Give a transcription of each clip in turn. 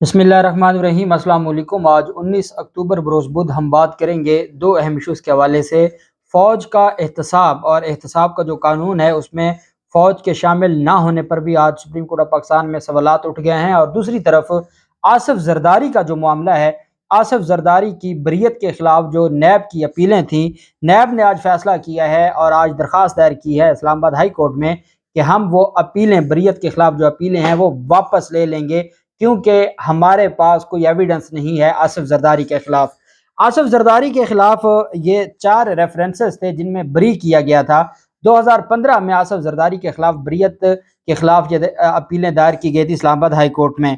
بسم اللہ الرحمن الرحیم۔ السلام علیکم۔ آج 19 اکتوبر بروز بدھ ہم بات کریں گے دو اہم ایشوز کے حوالے سے۔ فوج کا احتساب اور احتساب کا جو قانون ہے اس میں فوج کے شامل نہ ہونے پر بھی آج سپریم کورٹ آف پاکستان میں سوالات اٹھ گئے ہیں، اور دوسری طرف آصف زرداری کا جو معاملہ ہے، آصف زرداری کی بریت کے خلاف جو نیب کی اپیلیں تھیں، نیب نے آج فیصلہ کیا ہے اور آج درخواست دائر کی ہے اسلام آباد ہائی کورٹ میں کہ ہم وہ اپیلیں، بریت کے خلاف جو اپیلیں ہیں وہ واپس لے لیں گے، کیونکہ ہمارے پاس کوئی ایویڈنس نہیں ہے آصف زرداری کے خلاف۔ آصف زرداری کے خلاف یہ 4 ریفرنسز تھے جن میں بری کیا گیا تھا۔ 2015 میں آصف زرداری کے خلاف بریت کے خلاف یہ اپیلیں دائر کی گئی تھی اسلام آباد ہائی کورٹ میں۔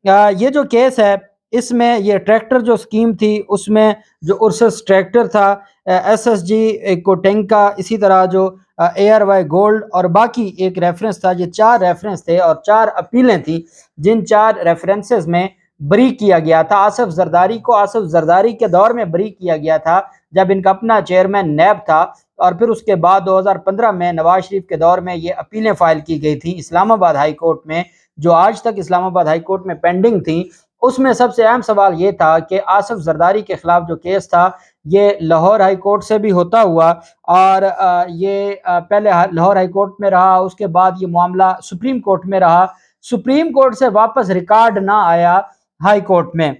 یہ جو کیس ہے اس میں یہ ٹریکٹر جو سکیم تھی اس میں جو ارسس ٹریکٹر تھا، ایس ایس جی کوٹینکا، اسی طرح جو اے آر وائی گولڈ اور باقی ایک ریفرنس تھا، یہ 4 ریفرنس تھے اور 4 اپیلیں تھیں جن 4 ریفرنسز میں بری کیا گیا تھا آصف زرداری کو۔ آصف زرداری کے دور میں بری کیا گیا تھا جب ان کا اپنا چیئرمین نیب تھا، اور پھر اس کے بعد 2015 میں نواز شریف کے دور میں یہ اپیلیں فائل کی گئی تھیں اسلام آباد ہائی کورٹ میں، جو آج تک اسلام آباد ہائی کورٹ میں پینڈنگ تھیں۔ اس میں سب سے اہم سوال یہ تھا کہ آصف زرداری کے خلاف جو کیس تھا یہ لاہور ہائی کورٹ سے بھی ہوتا ہوا، اور یہ پہلے لاہور ہائی کورٹ میں رہا، اس کے بعد یہ معاملہ سپریم کورٹ میں رہا، سپریم کورٹ سے واپس ریکارڈ نہ آیا ہائی کورٹ میں۔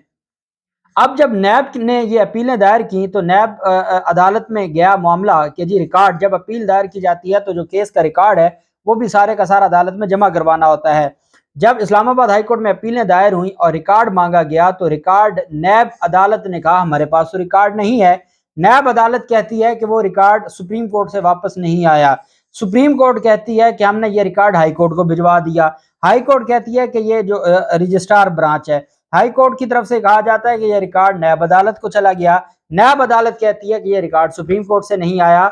اب جب نیب نے یہ اپیلیں دائر کی تو نیب عدالت میں گیا معاملہ کہ جی ریکارڈ، جب اپیل دائر کی جاتی ہے تو جو کیس کا ریکارڈ ہے وہ بھی سارے کا سارا عدالت میں جمع کروانا ہوتا ہے۔ جب اسلام آباد ہائی کورٹ میں اپیلیں دائر ہوئیں اور ریکارڈ مانگا گیا تو ریکارڈ نیب عدالت نے کہا ہمارے پاس تو ریکارڈ نہیں ہے۔ نیب عدالت کہتی ہے کہ وہ ریکارڈ سپریم کورٹ سے واپس نہیں آیا۔ سپریم کورٹ کہتی ہے کہ ہم نے یہ ریکارڈ ہائی کورٹ کو بھجوا دیا۔ ہائی کورٹ کہتی ہے کہ یہ جو رجسٹرار برانچ ہے، ہائی کورٹ کی طرف سے کہا جاتا ہے کہ یہ ریکارڈ نیب عدالت کو چلا گیا۔ نیب عدالت کہتی ہے کہ یہ ریکارڈ سپریم کورٹ سے نہیں آیا۔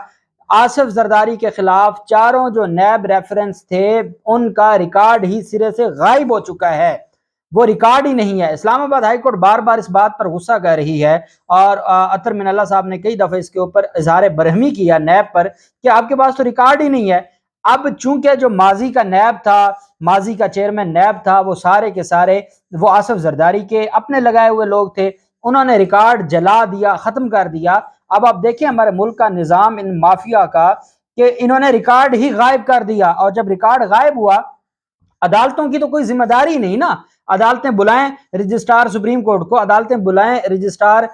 آصف زرداری کے خلاف چاروں جو نیب ریفرنس تھے ان کا ریکارڈ ہی سرے سے غائب ہو چکا ہے، وہ ریکارڈ ہی نہیں ہے۔ اسلام آباد ہائی کورٹ بار بار اس بات پر غصہ کر رہی ہے، اور اطہر من اللہ صاحب نے کئی دفعہ اس کے اوپر اظہار برہمی کیا نیب پر کہ آپ کے پاس تو ریکارڈ ہی نہیں ہے۔ اب چونکہ جو ماضی کا نیب تھا، ماضی کا چیئرمین نیب تھا، وہ سارے کے سارے وہ آصف زرداری کے اپنے لگائے ہوئے لوگ تھے، انہوں نے ریکارڈ جلا دیا، ختم کر دیا۔ اب آپ دیکھیں ہمارے ملک کا نظام ان مافیا کا کہ انہوں نے ریکارڈ ہی غائب کر دیا، اور جب ریکارڈ غائب ہوا عدالتوں کی تو کوئی ذمہ داری نہیں نا۔ عدالتیں بلائیں رجسٹرار سپریم کورٹ کو، عدالتیں بلائیں رجسٹرار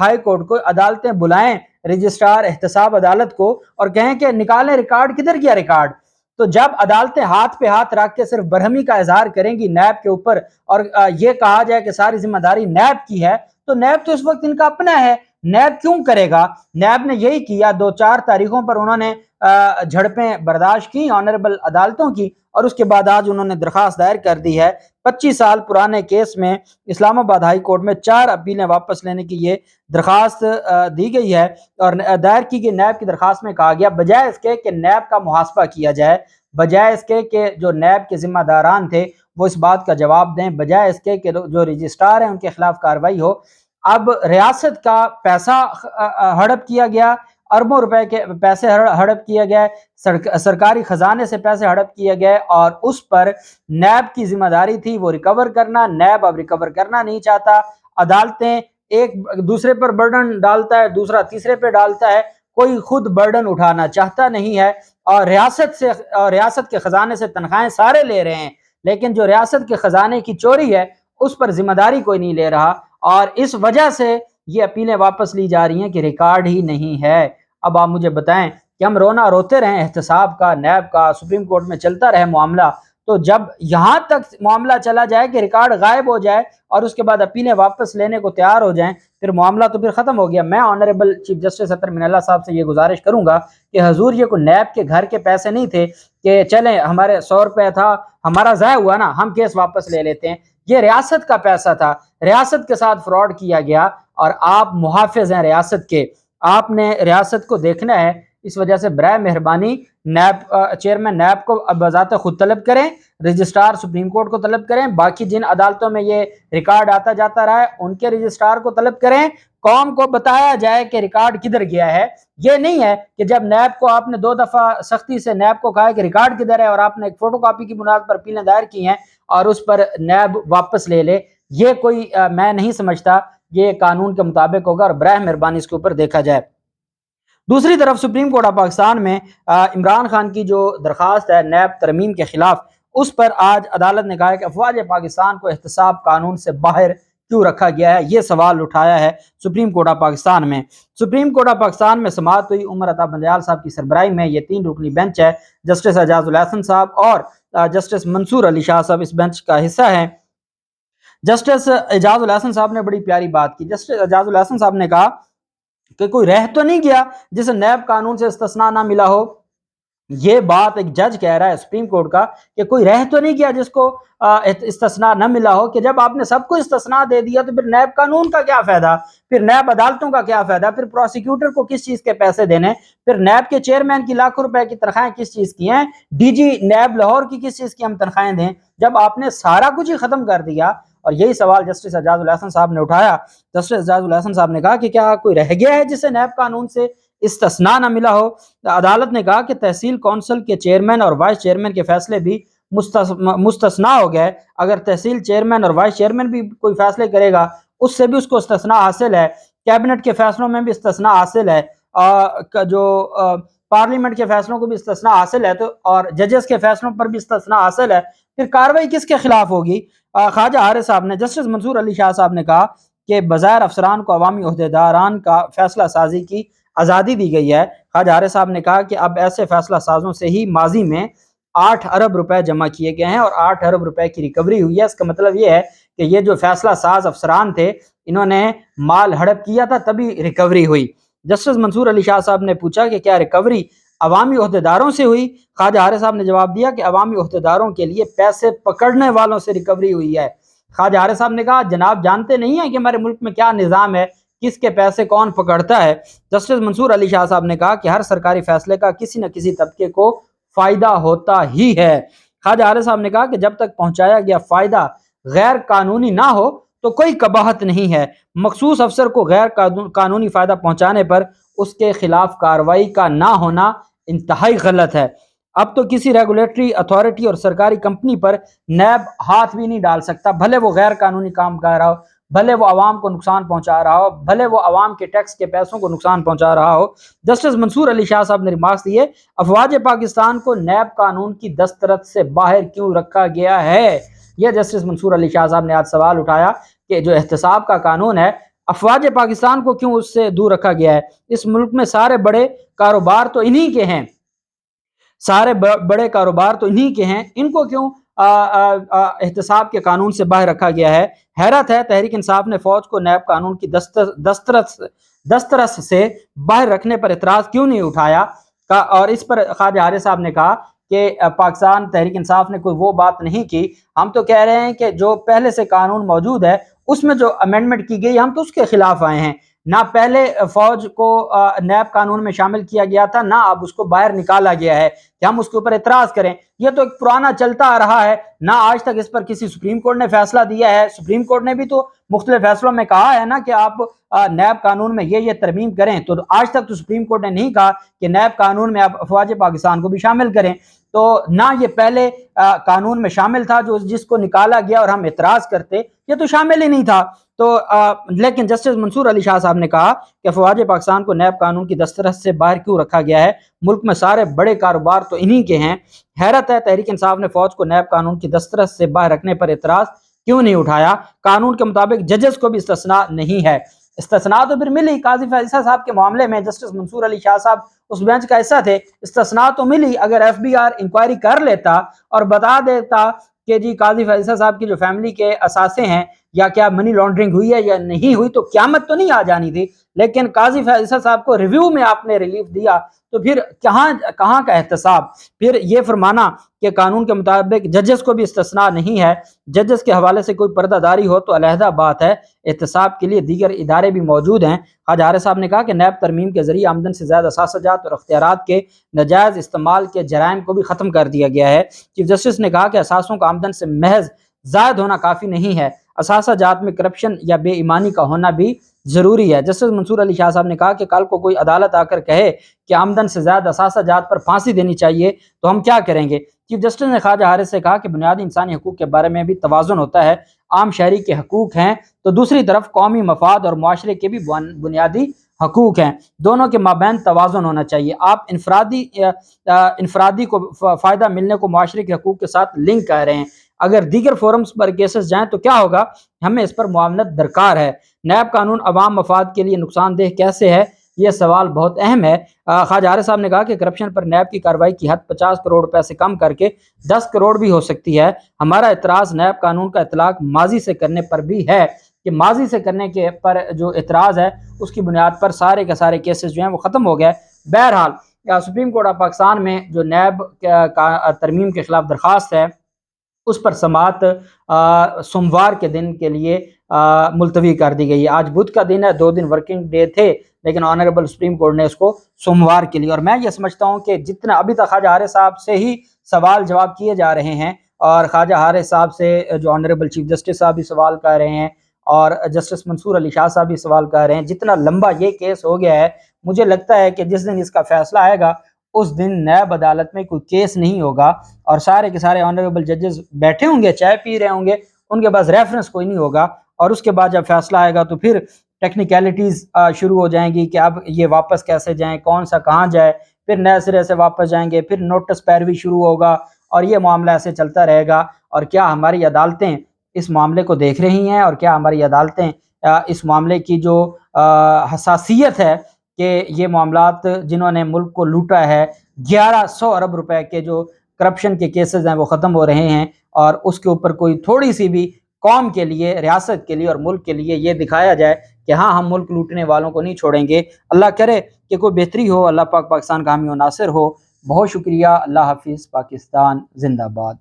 ہائی کورٹ کو، عدالتیں بلائیں رجسٹرار احتساب عدالت کو اور کہیں کہ نکالیں ریکارڈ، کدھر گیا ریکارڈ؟ تو جب عدالتیں ہاتھ پہ ہاتھ رکھ کے صرف برہمی کا اظہار کریں گی نیب کے اوپر، اور یہ کہا جائے کہ ساری ذمہ داری نیب کی ہے، تو نیب تو اس وقت ان کا اپنا ہے، نیب کیوں کرے گا؟ نیب نے یہی کیا، 2-4 تاریخوں پر انہوں نے جھڑپیں برداشت کی آنریبل عدالتوں کی، اور اس کے بعد آج انہوں نے درخواست دائر کر دی ہے 25 سال پرانے کیس میں اسلام آباد ہائی کورٹ میں 4 اپیلیں واپس لینے کی یہ درخواست دی گئی ہے، اور دائر کی گئی نیب کی درخواست میں کہا گیا بجائے اس کے کہ نیب کا محاسبہ کیا جائے، بجائے اس کے کہ جو نیب کے ذمہ داران تھے وہ اس بات کا جواب دیں، بجائے اس کے کہ جو رجسٹرار ہیں ان کے خلاف کارروائی ہو، اب ریاست کا پیسہ ہڑپ کیا گیا، اربوں روپے کے پیسے ہڑپ کیا گیا، سرکاری خزانے سے پیسے ہڑپ کیے گئے، اور اس پر نیب کی ذمہ داری تھی وہ ریکور کرنا، نیب اب ریکور کرنا نہیں چاہتا۔ عدالتیں ایک دوسرے پر برڈن ڈالتا ہے، دوسرا تیسرے پہ ڈالتا ہے، کوئی خود برڈن اٹھانا چاہتا نہیں ہے، اور ریاست کے خزانے سے تنخواہیں سارے لے رہے ہیں، لیکن جو ریاست کے خزانے کی چوری ہے اس پر ذمہ داری کوئی نہیں لے رہا، اور اس وجہ سے یہ اپیلیں واپس لی جا رہی ہیں کہ ریکارڈ ہی نہیں ہے۔ اب آپ مجھے بتائیں کہ ہم رونا روتے رہیں احتساب کا، نیب کا، سپریم کورٹ میں چلتا رہے معاملہ، تو جب یہاں تک معاملہ چلا جائے کہ ریکارڈ غائب ہو جائے اور اس کے بعد اپیلیں واپس لینے کو تیار ہو جائیں، پھر معاملہ تو پھر ختم ہو گیا۔ میں آنریبل چیف جسٹس اطہر من اللہ صاحب سے یہ گزارش کروں گا کہ حضور یہ کوئی نیب کے گھر کے پیسے نہیں تھے کہ چلیں ہمارے 100 روپے تھا، ہمارا ضائع ہوا نا، ہم کیس واپس لے لیتے ہیں۔ یہ ریاست کا پیسہ تھا، ریاست کے ساتھ فراڈ کیا گیا، اور آپ محافظ ہیں ریاست کے، آپ نے ریاست کو دیکھنا ہے۔ اس وجہ سے برائے مہربانی نیب چیئرمین نیب کو بذات خود طلب کریں، رجسٹرار سپریم کورٹ کو طلب کریں، باقی جن عدالتوں میں یہ ریکارڈ آتا جاتا رہا ہے ان کے رجسٹرار کو طلب کریں، قوم کو بتایا جائے کہ ریکارڈ کدھر گیا ہے۔ یہ نہیں ہے کہ جب نیب کو آپ نے 2 دفعہ سختی سے نیب کو کہا ہے کہ ریکارڈ کدھر ہے، اور آپ نے ایک فوٹو کاپی کی بنیاد پر اپیلیں دائر کی ہیں اور اس پر نیب واپس لے لے۔ یہ کوئی میں نہیں سمجھتا یہ قانون کے مطابق ہوگا، اور براہ مہربانی اس کے اوپر دیکھا جائے۔ دوسری طرف سپریم کورٹ آف پاکستان میں عمران خان کی جو درخواست ہے نیب ترمیم کے خلاف، اس پر آج عدالت نے کہا کہ افواج پاکستان کو احتساب قانون سے باہر کیوں رکھا گیا ہے، یہ سوال اٹھایا ہے سپریم کورٹ آف پاکستان میں۔ سپریم کورٹ آف پاکستان میں سماعت ہوئی۔ عمر عطا بندیال صاحب کی سربراہی میں یہ 3 رکنی بینچ ہے۔ جسٹس اعجاز الحسن صاحب اور جسٹس منصور علی شاہ صاحب اس بینچ کا حصہ ہیں۔ جسٹس اعجاز الحسن صاحب نے بڑی پیاری بات کی۔ جسٹس اعجاز الحسن صاحب نے کہا کہ کوئی رہ تو نہیں گیا جسے نیب قانون سے استثناء نہ ملا ہو۔ یہ بات ایک جج کہہ رہا ہے سپریم کورٹ کا کہ کوئی رہ تو نہیں گیا جس کو استثناء نہ ملا ہو، کہ جب آپ نے سب کو استثناء دے دیا تو پھر نیب قانون کا کیا فائدہ، پھر نیب عدالتوں کا کیا فائدہ، پھر پروسیکیوٹر کو کس چیز کے پیسے دینے، پھر نیب کے چیئرمین کی لاکھوں روپے کی تنخواہیں کس چیز کی ہیں، ڈی جی نیب لاہور کی کس چیز کی ہم تنخواہیں دیں، جب آپ نے سارا کچھ ہی ختم کر دیا۔ اور یہی سوال جسٹس اعجاز الحسن صاحب نے اٹھایا۔ جسٹس اعجاز الحسن صاحب نے کہا کہ کیا کوئی رہ گیا ہے جسے نیب قانون سے استثناء نہ ملا ہو؟ عدالت نے کہا کہ تحصیل کونسل کے چیئرمین اور وائس چیئرمین کے فیصلے بھی مستثنیٰ ہو گئے۔ اگر تحصیل چیئرمین اور وائس چیئرمین بھی کوئی فیصلے کرے گا اس سے بھی اس کو استثناء حاصل ہے، کیبنٹ کے فیصلوں میں بھی استثناء حاصل ہے، جو پارلیمنٹ کے فیصلوں کو بھی استثناء حاصل ہے، تو اور ججز کے فیصلوں پر بھی استثناء حاصل ہے، پھر کارروائی کس کے خلاف ہوگی؟ خواجہ حارث صاحب نے، جسٹس منصور علی شاہ صاحب نے کہا کہ بظاہر افسران کو عوامی عہدیداران کا فیصلہ سازی کی آزادی دی گئی ہے۔ خواجہ حارث صاحب نے کہا کہ اب ایسے فیصلہ سازوں سے ہی ماضی میں 8 ارب روپے جمع کیے گئے ہیں اور 8 ارب روپے کی ریکوری ہوئی ہے۔ اس کا مطلب یہ ہے کہ یہ جو فیصلہ ساز افسران تھے انہوں نے مال ہڑپ کیا تھا تبھی ریکوری ہوئی۔ جسٹس منصور علی شاہ صاحب نے پوچھا کہ کیا ریکوری عوامی عہدیداروں سے ہوئی؟ خواجہ حارث صاحب نے جواب دیا کہ عوامی عہدیداروں کے لیے پیسے پکڑنے والوں سے ریکوری ہوئی ہے۔ خواجہ حارث صاحب نے کہا جناب جانتے نہیں ہیں کہ ہمارے ملک میں کیا نظام ہے، کس کے پیسے کون پکڑتا ہے؟ جسٹس منصور علی شاہ صاحب نے کہا کہ ہر سرکاری فیصلے کا کسی نہ کسی طبقے کو فائدہ ہوتا ہی ہے۔ خواجہ حارث صاحب نے کہا کہ جب تک پہنچایا گیا فائدہ غیر قانونی نہ ہو تو کوئی قباحت نہیں ہے۔ مخصوص افسر کو غیر قانونی فائدہ پہنچانے پر اس کے خلاف کارروائی کا نہ ہونا انتہائی غلط ہے۔ اب تو کسی ریگولیٹری اتھارٹی اور سرکاری کمپنی پر نیب ہاتھ بھی نہیں ڈال سکتا، بھلے وہ غیر قانونی کام کر رہا ہو، بھلے وہ عوام کو نقصان پہنچا رہا ہو، بھلے وہ عوام کے ٹیکس کے پیسوں کو نقصان پہنچا رہا ہو۔ جسٹس منصور علی شاہ صاحب نے ریمارکس دیے افواج پاکستان کو نیب قانون کی دسترس سے باہر کیوں رکھا گیا ہے؟ یہ جسٹس منصور علی شاہ صاحب نے آج سوال اٹھایا کہ جو احتساب کا قانون ہے افواج پاکستان کو کیوں اس سے دور رکھا گیا ہے؟ اس ملک میں سارے بڑے کاروبار تو انہی کے ہیں، سارے بڑے کاروبار تو انہی کے ہیں، ان کو کیوں احتساب کے قانون سے باہر رکھا گیا ہے؟ حیرت ہے تحریک انصاف نے فوج کو نیب قانون کی دسترس سے باہر رکھنے پر اعتراض کیوں نہیں اٹھایا؟ اور اس پر خواجہ حارث صاحب نے کہا کہ پاکستان تحریک انصاف نے کوئی وہ بات نہیں کی، ہم تو کہہ رہے ہیں کہ جو پہلے سے قانون موجود ہے اس میں جو امینڈمنٹ کی گئی ہم تو اس کے خلاف آئے ہیں، نہ پہلے فوج کو نیب قانون میں شامل کیا گیا تھا نہ اب اس کو باہر نکالا گیا ہے کہ ہم اس کے اوپر اعتراض کریں۔ یہ تو ایک پرانا چلتا آ رہا ہے، نہ آج تک اس پر کسی سپریم کورٹ نے فیصلہ دیا ہے۔ سپریم کورٹ نے بھی تو مختلف فیصلوں میں کہا ہے نا کہ آپ نیب قانون میں یہ ترمیم کریں، تو آج تک تو سپریم کورٹ نے نہیں کہا کہ نیب قانون میں آپ افواج پاکستان کو بھی شامل کریں۔ تو نہ یہ پہلے قانون میں شامل تھا جس کو نکالا گیا اور ہم اعتراض کرتے، یہ تو شامل ہی نہیں تھا۔ تو لیکن جسٹس منصور علی شاہ صاحب نے کہا کہ افواج پاکستان کو نیب قانون کی دسترس سے باہر کیوں رکھا گیا ہے؟ ملک میں سارے بڑے کاروبار تو انہی کے ہیں۔ حیرت ہے تحریک انصاف نے فوج کو نیب قانون کی دسترس سے باہر رکھنے پر اعتراض کیوں نہیں اٹھایا؟ قانون کے مطابق ججز کو بھی استثناء نہیں ہے۔ استثناء تو پھر ملی قاضی فیصل صاحب کے معاملے میں، جسٹس منصور علی شاہ صاحب اس بینچ کا حصہ تھے، استثناء تو ملی۔ اگر ایف بی آر انکوائری کر لیتا اور بتا دیتا کہ جی قاضی فیصل صاحب کی جو فیملی کے اثاثے ہیں یا کیا منی لانڈرنگ ہوئی ہے یا نہیں ہوئی تو قیامت تو نہیں آ جانی تھی، لیکن قاضی فیصل صاحب کو ریویو میں آپ نے ریلیف دیا تو پھر کہاں کا احتساب؟ پھر یہ فرمانا کہ قانون کے مطابق ججز کو بھی استثناء نہیں ہے، ججز کے حوالے سے کوئی پردہ داری ہو تو علیحدہ بات ہے، احتساب کے لیے دیگر ادارے بھی موجود ہیں۔ خواجہ حارث صاحب نے کہا کہ نیب ترمیم کے ذریعے آمدن سے زیادہ اثاثہ جات اور اختیارات کے ناجائز استعمال کے جرائم کو بھی ختم کر دیا گیا ہے۔ چیف جسٹس نے کہا کہ اثاثوں کا آمدن سے محض زائد ہونا کافی نہیں ہے، اثاثہ جات میں کرپشن یا بے ایمانی کا ہونا بھی ضروری ہے۔ جسٹس منصور علی شاہ صاحب نے کہا کہ کل کو کوئی عدالت آ کر کہے کہ آمدن سے زیادہ اثاثہ جات پر پھانسی دینی چاہیے تو ہم کیا کریں گے؟ چیف جسٹس نے خواجہ حارث سے کہا کہ بنیادی انسانی حقوق کے بارے میں بھی توازن ہوتا ہے، عام شہری کے حقوق ہیں تو دوسری طرف قومی مفاد اور معاشرے کے بھی بنیادی حقوق ہیں، دونوں کے مابین توازن ہونا چاہیے۔ آپ انفرادی کو فائدہ ملنے کو معاشرے کے حقوق کے ساتھ لنک کر رہے ہیں۔ اگر دیگر فورمز پر کیسز جائیں تو کیا ہوگا؟ ہمیں اس پر معاونت درکار ہے۔ نیب قانون عوام مفاد کے لیے نقصان دہ کیسے ہے؟ یہ سوال بہت اہم ہے۔ خواجہ عارف صاحب نے کہا کہ کرپشن پر نیب کی کارروائی کی حد 50 کروڑ روپے سے کم کر کے 10 کروڑ بھی ہو سکتی ہے۔ ہمارا اعتراض نیب قانون کا اطلاق ماضی سے کرنے پر بھی ہے کہ ماضی سے کرنے کے پر جو اعتراض ہے اس کی بنیاد پر سارے کے سارے کیسز جو ہیں وہ ختم ہو گئے۔ بہرحال سپریم کورٹ آف پاکستان میں جو نیب کا ترمیم کے خلاف درخواست ہے اس پر سماعت سوموار کے دن کے لیے ملتوی کر دی گئی ہے۔ آج بدھ کا دن ہے، 2 دن ورکنگ ڈے تھے، لیکن آنریبل سپریم کورٹ نے اس کو سوموار کے لیے، اور میں یہ سمجھتا ہوں کہ جتنا ابھی تک خواجہ عارف صاحب سے ہی سوال جواب کیے جا رہے ہیں، اور خواجہ عارف صاحب سے جو آنریبل چیف جسٹس صاحب بھی سوال کر رہے ہیں اور جسٹس منصور علی شاہ صاحب بھی سوال کر رہے ہیں، جتنا لمبا یہ کیس ہو گیا ہے، مجھے لگتا ہے کہ جس دن اس کا فیصلہ آئے گا اس دن نیب عدالت میں کوئی کیس نہیں ہوگا، اور سارے کے سارے آنریبل ججز بیٹھے ہوں گے، چائے پی رہے ہوں گے، ان کے پاس ریفرنس کوئی نہیں ہوگا، اور اس کے بعد جب فیصلہ آئے گا تو پھر ٹیکنیکلٹیز شروع ہو جائیں گی کہ اب یہ واپس کیسے جائیں، کون سا کہاں جائے، پھر نئے سرے سے واپس جائیں گے، پھر نوٹس پیروی شروع ہوگا، اور یہ معاملہ ایسے چلتا رہے گا۔ اور کیا ہماری عدالتیں اس معاملے کو دیکھ رہی ہیں، اور کیا ہماری عدالتیں اس معاملے کی جو حساسیت ہے کہ یہ معاملات جنہوں نے ملک کو لوٹا ہے، 1100 ارب روپے کے جو کرپشن کے کیسز ہیں وہ ختم ہو رہے ہیں، اور اس کے اوپر کوئی تھوڑی سی بھی قوم کے لیے، ریاست کے لیے اور ملک کے لیے یہ دکھایا جائے کہ ہاں ہم ملک لوٹنے والوں کو نہیں چھوڑیں گے۔ اللہ کرے کہ کوئی بہتری ہو، اللہ پاک پاکستان کا حامی و ناصر ہو۔ بہت شکریہ، اللہ حافظ، پاکستان زندہ باد۔